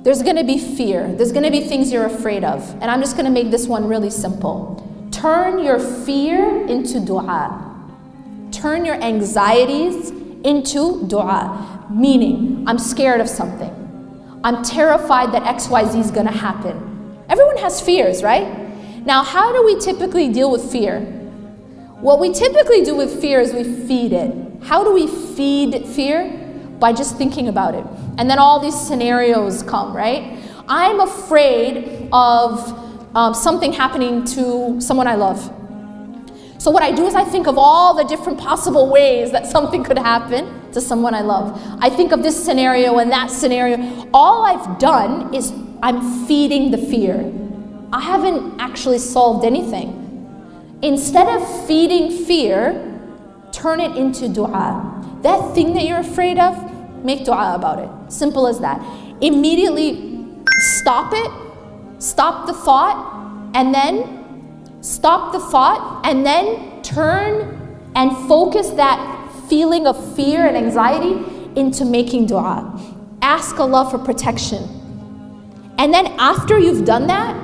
There's gonna be fear. There's gonna be things you're afraid of. And I'm just gonna make this one really simple. Turn your fear into dua. Turn your anxieties into dua. Meaning, I'm scared of something. I'm terrified that XYZ is gonna happen. Everyone has fears, right? Now, how do we typically deal with fear? What we typically do with fear is we feed it. How do we feed fear? By just thinking about it. And then all these scenarios come, right? I'm afraid of something happening to someone I love. So what I do is I think of all the different possible ways that something could happen to someone I love. I think of this scenario and that scenario. All I've done is I'm feeding the fear. I haven't actually solved anything. Instead of feeding fear, turn it into dua. That thing that you're afraid of, make dua about it. Simple as that. Immediately stop it, stop the thought, and then turn and focus that feeling of fear and anxiety into making dua. Ask Allah for protection. And then after you've done that,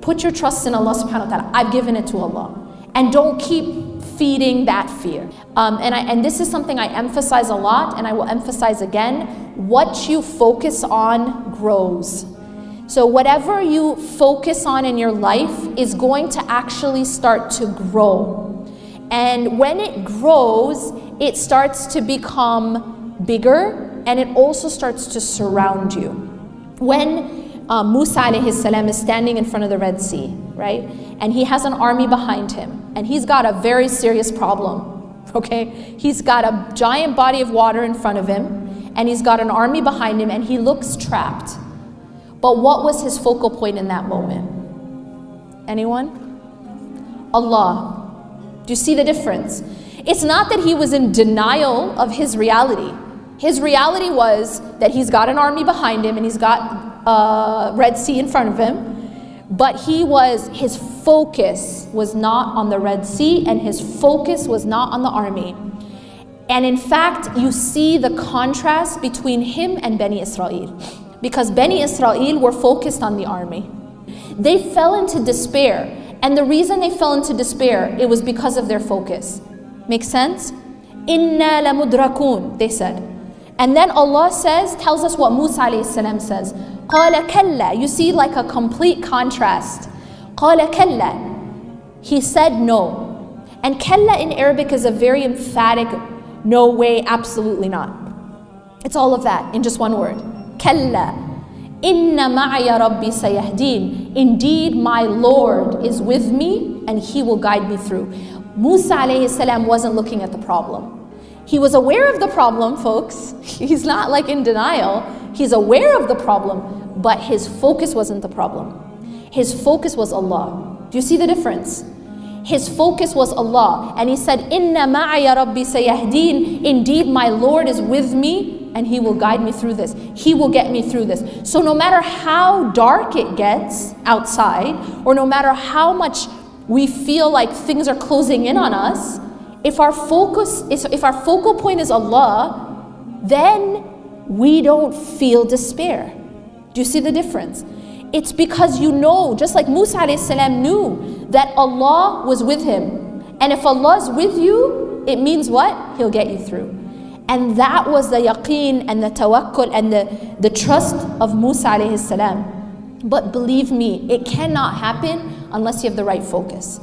put your trust in Allah subhanahu wa ta'ala. I've given it to Allah. And don't keep feeding that fear. And this is something I emphasize a lot, and I will emphasize again. What you focus on grows. So whatever you focus on in your life is going to actually start to grow. And when it grows, it starts to become bigger, and it also starts to surround you. When Musa alayhi salam is standing in front of the Red Sea, right? And he has an army behind him, and he's got a very serious problem, okay? He's got a giant body of water in front of him, and he's got an army behind him, and he looks trapped. But what was his focal point in that moment? Anyone? Allah. Do you see the difference? It's not that he was in denial of his reality. His reality was that he's got an army behind him, and he's got Red Sea in front of him, but his focus was not on the Red Sea, and his focus was not on the army. And in fact, you see the contrast between him and Bani Israel, because Bani Israel were focused on the army. They fell into despair, and the reason they fell into despair, it was because of their focus. Make sense? Inna lamudrakun, they said. And then Allah tells us what Musa alayhi salam says. قَالَ كَلَّا. You see like a complete contrast. قَالَ كَلَّا. He said no. And kalla in Arabic is a very emphatic, no way, absolutely not. It's all of that in just one word. Kalla. Inna ma'aya rabbi sayahdeen. Indeed, my Lord is with me, and He will guide me through. Musa alayhi salam wasn't looking at the problem. He was aware of the problem, folks. He's not like in denial. He's aware of the problem, but his focus wasn't the problem. His focus was Allah. Do you see the difference? His focus was Allah. And he said, Inna ma'aya rabbi sayahdeen. Indeed, my Lord is with me, and He will guide me through this. He will get me through this. So no matter how dark it gets outside, or no matter how much we feel like things are closing in on us, if our focal point is Allah, then we don't feel despair. Do you see the difference? It's because you know, just like Musa alayhi salam knew that Allah was with him. And if Allah is with you, it means what? He'll get you through. And that was the yaqeen and the tawakkul and the trust of Musa alayhi salam. But believe me, it cannot happen unless you have the right focus.